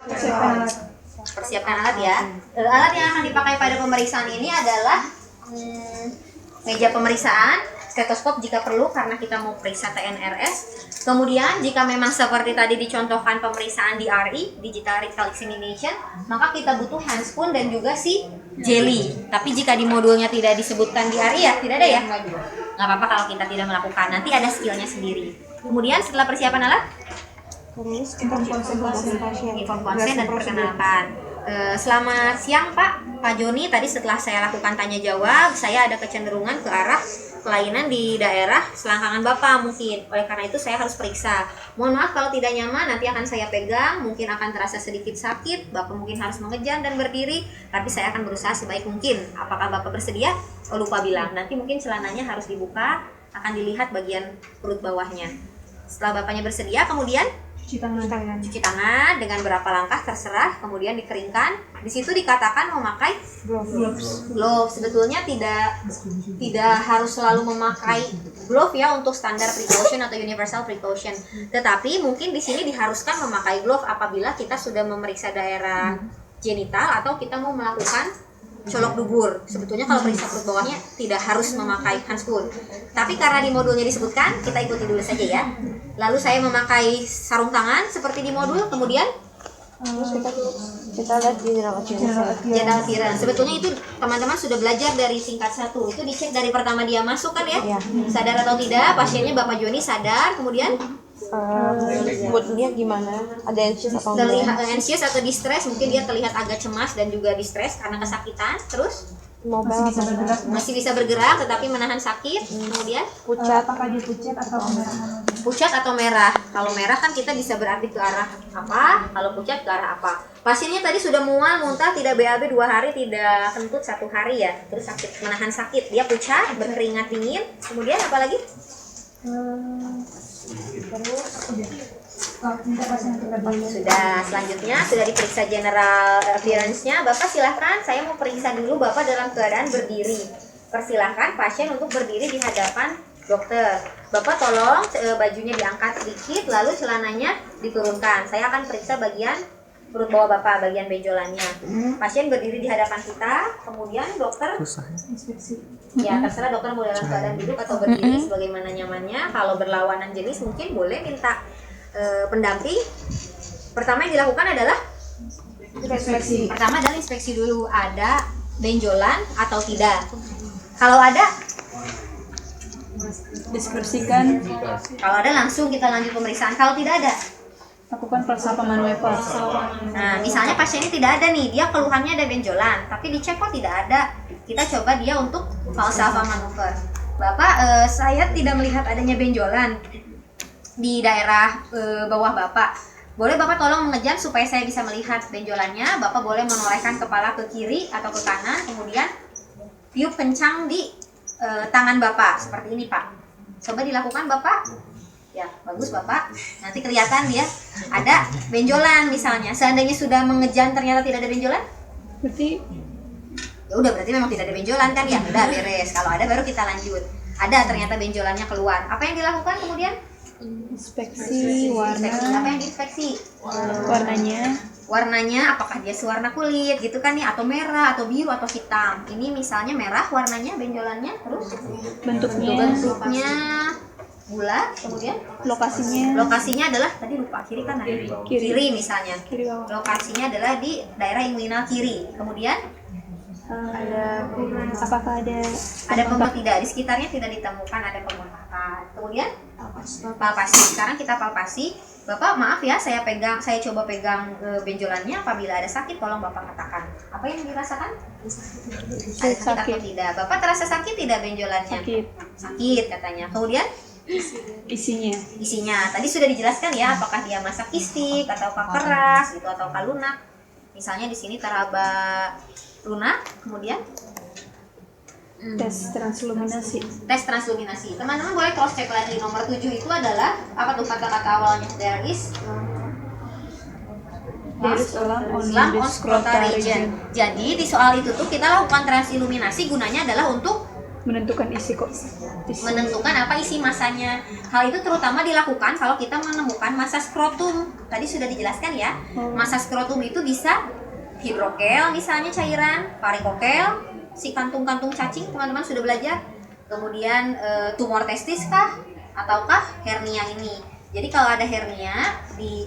Persiapkan alat ya. Alat yang akan dipakai pada pemeriksaan ini adalah meja pemeriksaan, stetoskop jika perlu karena kita mau periksa TNRS. Kemudian jika memang seperti tadi dicontohkan pemeriksaan DRE, Digital Rectal Examination, maka kita butuh handspoon dan juga si jelly. Tapi jika di modulnya tidak disebutkan DRE ya, tidak ada ya? Nggak apa-apa kalau kita tidak melakukan, nanti ada skillnya sendiri. Kemudian setelah persiapan alat, inform konsen dan perkenalkan. Selamat siang Pak Joni, tadi setelah saya lakukan tanya jawab, saya ada kecenderungan ke arah kelainan di daerah selangkangan Bapak mungkin. Oleh karena itu saya harus periksa. Mohon maaf kalau tidak nyaman, nanti akan saya pegang, mungkin akan terasa sedikit sakit, Bapak mungkin harus mengejan dan berdiri, tapi saya akan berusaha sebaik mungkin. Apakah Bapak bersedia? Oh lupa bilang, nanti mungkin celananya harus dibuka, akan dilihat bagian perut bawahnya. Setelah Bapaknya bersedia, kemudian cuci tangan dengan berapa langkah terserah, kemudian dikeringkan. Di situ dikatakan memakai gloves. Sebetulnya tidak harus selalu memakai glove ya untuk standar precaution atau universal precaution. Tetapi mungkin di sini diharuskan memakai glove apabila kita sudah memeriksa daerah genital atau kita mau melakukan colok dubur. Sebetulnya kalau periksa perut bawahnya tidak harus memakai handspoon. Tapi karena di modulnya disebutkan, kita ikuti dulu saja ya. Lalu saya memakai sarung tangan seperti di modul, kemudian kita lihat general appearance. Sebetulnya itu teman-teman sudah belajar dari tingkat 1. Itu dicek dari pertama dia masuk kan ya? Sadar atau tidak, pasiennya Bapak Joni sadar, kemudian moodnya gimana? Ada anxious atau terlihat anxious atau distress, mungkin dia terlihat agak cemas dan juga distress karena kesakitan. Terus masih bisa bergerak tetapi menahan sakit. Kemudian apakah dia pucat atau merah? Pucat atau merah. Kalau merah kan kita bisa berarti ke arah apa, kalau pucat ke arah apa. Pasiennya tadi sudah mual, muntah, tidak BAB 2 hari, tidak kentut 1 hari ya. Terus sakit, menahan sakit. Dia pucat, berkeringat dingin. Kemudian apa lagi? Sudah, selanjutnya sudah diperiksa general appearance-nya. Bapak silahkan, saya mau periksa dulu Bapak dalam keadaan berdiri. Persilahkan pasien untuk berdiri di hadapan dokter. Bapak tolong bajunya diangkat sedikit, lalu celananya diturunkan. Saya akan periksa bagian perut bawah Bapak, bagian benjolannya. Pasien berdiri di hadapan kita, kemudian dokter ya terserah dokter mau dalam keadaan duduk atau berdiri sebagaimana nyamannya. Kalau berlawanan jenis mungkin boleh minta pendamping. Pertama yang dilakukan adalah inspeksi. Pertama adalah inspeksi dulu, ada benjolan atau tidak. Kalau ada, Deskripsikan. kalau ada langsung kita lanjut pemeriksaan. Kalau tidak ada, Lakukan falsafah manuver. nah misalnya pasien ini tidak ada nih, dia keluhannya ada benjolan, tapi dicek kok tidak ada. Kita coba dia untuk falsafah manuver. Bapak, saya tidak melihat adanya benjolan di daerah bawah Bapak. Boleh Bapak tolong mengejar supaya saya bisa melihat benjolannya. Bapak boleh menolehkan kepala ke kiri atau ke kanan, kemudian tiup kencang di tangan Bapak seperti ini Pak. Coba dilakukan Bapak. Ya, bagus Bapak. Nanti kelihatan dia ada benjolan misalnya. Seandainya sudah mengejan ternyata tidak ada benjolan, Berarti ya udah berarti memang tidak ada benjolan kan ya. Udah beres. Kalau ada baru kita lanjut. Ada ternyata benjolannya keluar. Apa yang dilakukan kemudian? inspeksi warna, Apa yang diinspeksi? Warnanya apakah dia sewarna kulit gitu kan ya, atau merah atau biru atau hitam. Ini misalnya merah warnanya benjolannya, terus bentuknya, bulat, kemudian lokasinya adalah tadi lupa kiri kanan kiri misalnya. kiri bawah. Lokasinya adalah di daerah inguinal kiri. Kemudian Apakah ada pembengkak? Tidak, di sekitarnya tidak ditemukan ada pembengkakan. Kemudian palpasi. Sekarang kita palpasi. Bapak maaf ya, saya coba pegang benjolannya. Apabila ada sakit tolong Bapak katakan. Apa yang dirasakan? Ada sakit atau tidak? Bapak terasa sakit tidak benjolannya? Sakit katanya. Kemudian isinya tadi sudah dijelaskan ya, apakah dia massa kistik ataukah keras gitu ataukah lunak. Misalnya di sini teraba lunak. Kemudian tes transluminasi. Teman-teman boleh cross check lagi. Nomor 7 itu adalah apa tuh kata-kata awalnya? There is lamp on scrotal region. Jadi di soal itu tuh kita lakukan transiluminasi, gunanya adalah untuk menentukan isi menentukan apa isi masanya. Hal itu terutama dilakukan kalau kita menemukan massa skrotum. Tadi sudah dijelaskan ya. Massa skrotum itu bisa hidrokel misalnya cairan, varikokel, si kantung-kantung cacing teman-teman sudah belajar. Kemudian tumor testis kah ataukah hernia ini. Jadi kalau ada hernia di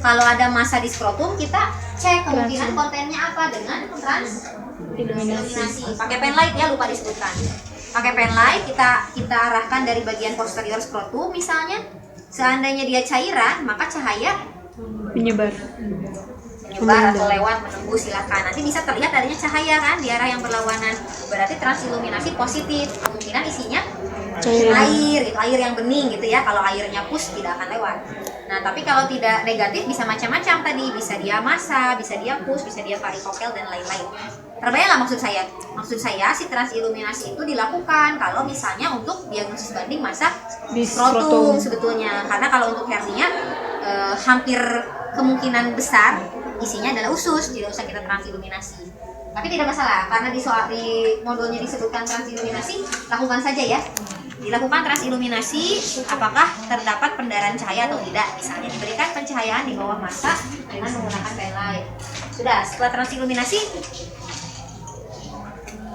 kalau ada massa di skrotum kita cek kemungkinan kontennya apa dengan transilluminasi. Pakai pen light ya, lupa disebutkan. Pakai pen light kita arahkan dari bagian posterior skrotum misalnya. Seandainya dia cairan, maka cahaya menyebar atau lewat menembus, silakan. Nanti bisa terlihat adanya cahaya kan di arah yang berlawanan. Berarti transilluminasi positif. Kemungkinan isinya air, itu air yang bening gitu ya. Kalau airnya pus tidak akan lewat. Nah, tapi kalau tidak negatif bisa macam-macam tadi. Bisa dia massa, bisa dia pus, bisa dia varikokel dan lain-lain. Terbayang nggak maksud saya? Maksud saya si transilluminasi itu dilakukan kalau misalnya untuk diagnosis banding massa di skrotum sebetulnya. Karena kalau untuk hernia hampir kemungkinan besar isinya adalah usus, tidak usah kita transilluminasi. Tapi tidak masalah karena di modulnya disebutkan transilluminasi, lakukan saja ya. Dilakukan transilluminasi apakah terdapat pendarahan cahaya atau tidak. Misalnya diberikan pencahayaan di bawah massa dengan menggunakan pen light. Sudah, setelah transilluminasi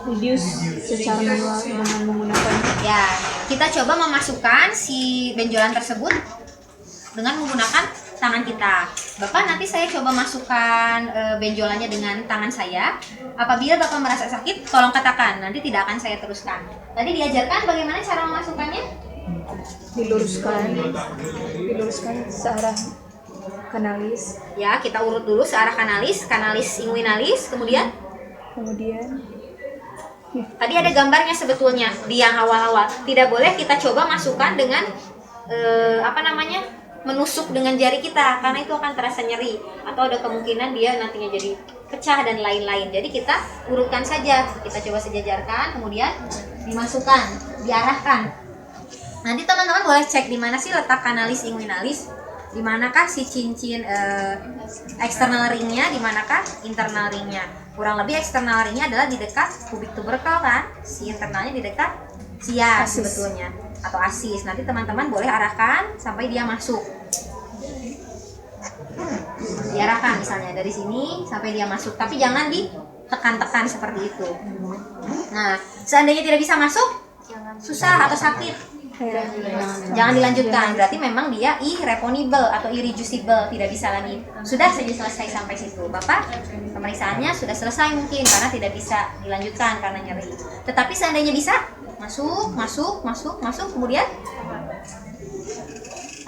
reduce secara manual dengan menggunakan ya, kita coba memasukkan si benjolan tersebut dengan menggunakan tangan kita. Bapak, nanti saya coba masukkan benjolannya dengan tangan saya. Apabila Bapak merasa sakit, tolong katakan, nanti tidak akan saya teruskan. Tadi diajarkan bagaimana cara memasukkannya? diluruskan searah kanalis, Ya, kita urut dulu searah kanalis inguinalis, kemudian tadi ada gambarnya sebetulnya di yang awal-awal. Tidak boleh kita coba masukkan dengan menusuk dengan jari kita, karena itu akan terasa nyeri atau ada kemungkinan dia nantinya jadi pecah dan lain-lain. Jadi kita urutkan saja, kita coba sejajarkan, kemudian dimasukkan, diarahkan. Nanti teman-teman boleh cek di mana sih letak kanalis inguinalis, di manakah si cincin external ringnya, di manakah internal ringnya. Kurang lebih eksternal ringnya adalah di dekat kubik tuberkel kan, si internalnya di dekat sias sebetulnya atau asis. Nanti teman-teman boleh arahkan sampai dia masuk. Diarahkan misalnya dari sini sampai dia masuk, tapi jangan ditekan-tekan seperti itu. Nah, seandainya tidak bisa masuk, susah atau sakit, jangan dilanjutkan. Berarti memang dia irreponsible atau irreducible, tidak bisa lagi. Sudah saja selesai sampai situ. Bapak, pemeriksaannya sudah selesai mungkin karena tidak bisa dilanjutkan karena nyeri. Tetapi seandainya bisa, masuk, kemudian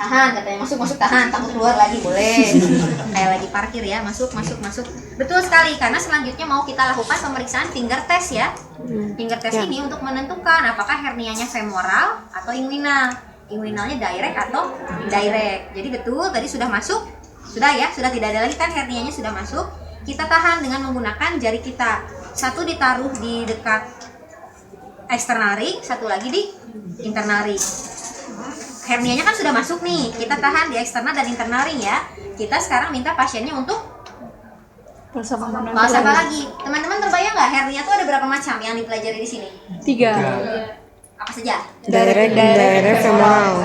tahan, katanya masuk tahan, takut keluar lagi boleh. Kayak lagi parkir ya, masuk. Betul sekali, karena selanjutnya mau kita lakukan pemeriksaan finger test ya. Finger test ini untuk menentukan apakah hernianya femoral atau inguinal. Inguinalnya direct atau indirect. Jadi betul tadi sudah masuk, sudah tidak ada lagi kan hernianya sudah masuk. Kita tahan dengan menggunakan jari kita. Satu ditaruh di dekat external ring, satu lagi di internal ring. Hernianya kan sudah masuk nih, kita tahan di eksternal dan internal ring ya. Kita sekarang minta pasiennya untuk pulsa apa lagi? Teman-teman terbayang nggak hernia itu ada berapa macam yang dipelajari di sini? 3. Apa saja? Direct femoral.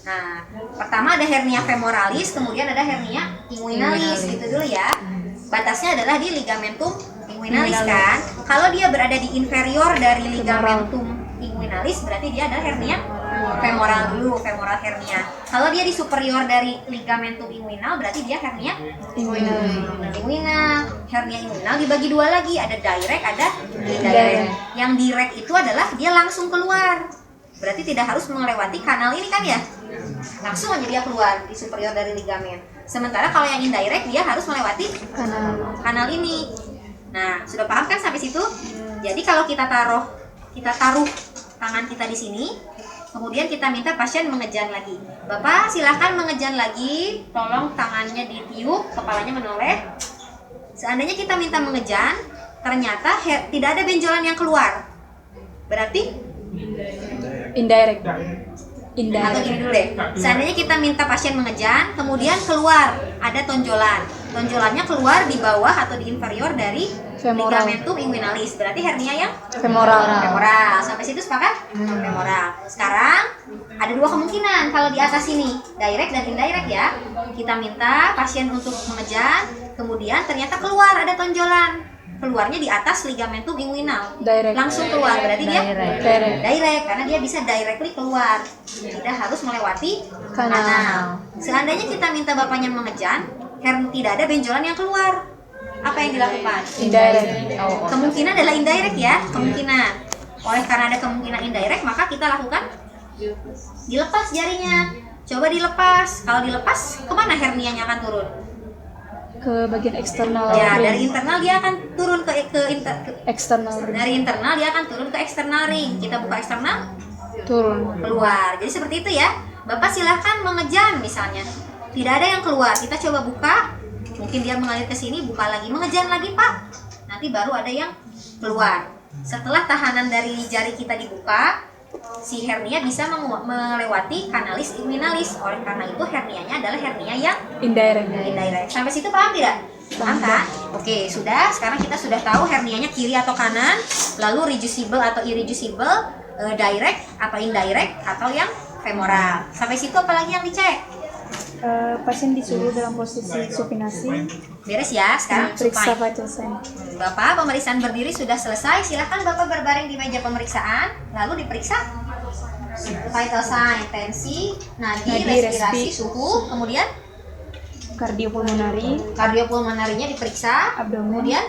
Nah, pertama ada hernia femoralis, kemudian ada hernia inguinalis, gitu dulu ya. Batasnya adalah di ligamentum inguinalis kan. Kalau dia berada di inferior dari ligamentum inguinalis, berarti dia adalah hernia femoral dulu, femoral hernia. Kalau dia di superior dari ligamentum inguinal, berarti dia hernia inguinal. Hernia inguinal dibagi dua lagi, ada direct, ada indirect. Yang direct itu adalah dia langsung keluar, berarti tidak harus melewati kanal ini kan ya, langsung aja dia keluar di superior dari ligamen. Sementara kalau yang indirect dia harus melewati kanal ini. Nah, sudah paham kan sampai situ? Jadi kalau kita taruh tangan kita di sini, kemudian kita minta pasien mengejan lagi. Bapak silahkan mengejan lagi, tolong tangannya ditiup, kepalanya menoleh. Seandainya kita minta mengejan, ternyata tidak ada benjolan yang keluar, berarti Indirect. Atau gini dulu deh, seandainya kita minta pasien mengejan, kemudian keluar ada tonjolannya keluar di bawah atau di inferior dari Femoral. Ligamentum inguinalis. Berarti hernia yang Femoral. femoral. Sampai situ sepakat? Femoral. Sekarang ada dua kemungkinan kalau di atas ini, direct dan indirect ya. Kita minta pasien untuk mengejan, kemudian ternyata keluar ada tonjolan. Keluarnya di atas ligamentum inguinal. Direct. Langsung keluar. Berarti dia Direct. direct karena dia bisa directly keluar. Tidak harus melewati Kanal. kanal. Seandainya kita minta bapaknya mengejan, tidak ada benjolan yang keluar. Apa yang dilakukan? Indirect. Kemungkinan adalah indirect ya, kemungkinan. Oleh karena ada kemungkinan indirect, maka kita lakukan dilepas jarinya. Coba dilepas. Kalau dilepas, kemana hernianya akan turun? Ke bagian eksternal. Ya, ring. dari internal dia akan turun ke Eksternal ring. dari internal dia akan turun ke eksternal ring. Kita buka eksternal, Turun. keluar. Jadi seperti itu ya. Bapak silahkan mengejan misalnya. Tidak ada yang keluar. Kita coba buka. Mungkin dia mengalir ke sini, buka lagi, mengejan lagi Pak. Nanti baru ada yang keluar. Setelah tahanan dari jari kita dibuka, si hernia bisa melewati kanalis inguinalis. Oleh karena itu hernianya adalah hernia yang Indirect. indirect. Sampai situ paham tidak? Paham kan? Oke, sudah. Sekarang kita sudah tahu hernianya kiri atau kanan, lalu reducible atau irreducible, direct atau indirect, atau yang femoral. Sampai situ apalagi yang dicek? Pasien disuruh dalam posisi supinasi. Beres ya, sekarang Periksa supine. vital sign. Bapak, pemeriksaan berdiri sudah selesai. Silahkan Bapak berbaring di meja pemeriksaan, lalu diperiksa vital sign, tensi, nadi, Nadi, respirasi, respi. suhu, kemudian Kardiopulmonari. kardiopulmonarinya diperiksa, Abdomen. kemudian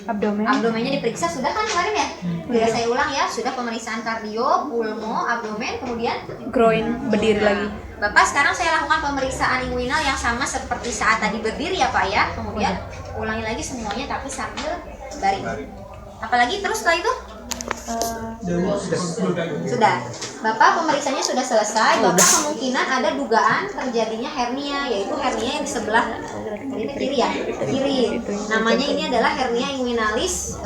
Abdomen. abdomennya diperiksa. Sudah kan kemarin ya? Tidak saya ulang ya, sudah pemeriksaan kardio, pulmo, abdomen, kemudian Groin. Berdiri lagi. Bapak, sekarang saya lakukan pemeriksaan inguinal yang sama seperti saat tadi berdiri ya Pak ya. Kemudian ulangi lagi semuanya tapi sambil baring. Apalagi terus setelah itu? Sudah. Bapak pemeriksaannya sudah selesai. Bapak kemungkinan ada dugaan terjadinya hernia, yaitu hernia yang di sebelah ini kiri ya, kiri. Namanya ini adalah hernia inguinalis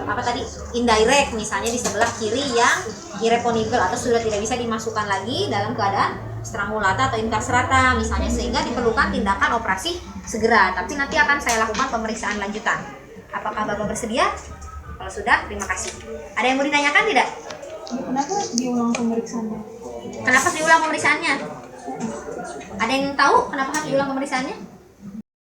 apa tadi, indirect, misalnya di sebelah kiri yang irreponibel atau sudah tidak bisa dimasukkan lagi dalam keadaan strangulata atau interserata misalnya, sehingga diperlukan tindakan operasi segera. Tapi nanti akan saya lakukan pemeriksaan lanjutan. Apakah Bapak bersedia? Kalau sudah, terima kasih. Ada yang mau ditanyakan tidak? Kenapa diulang pemeriksaannya? Kenapa diulang pemeriksaannya? Ada yang tahu kenapa harus diulang pemeriksaannya?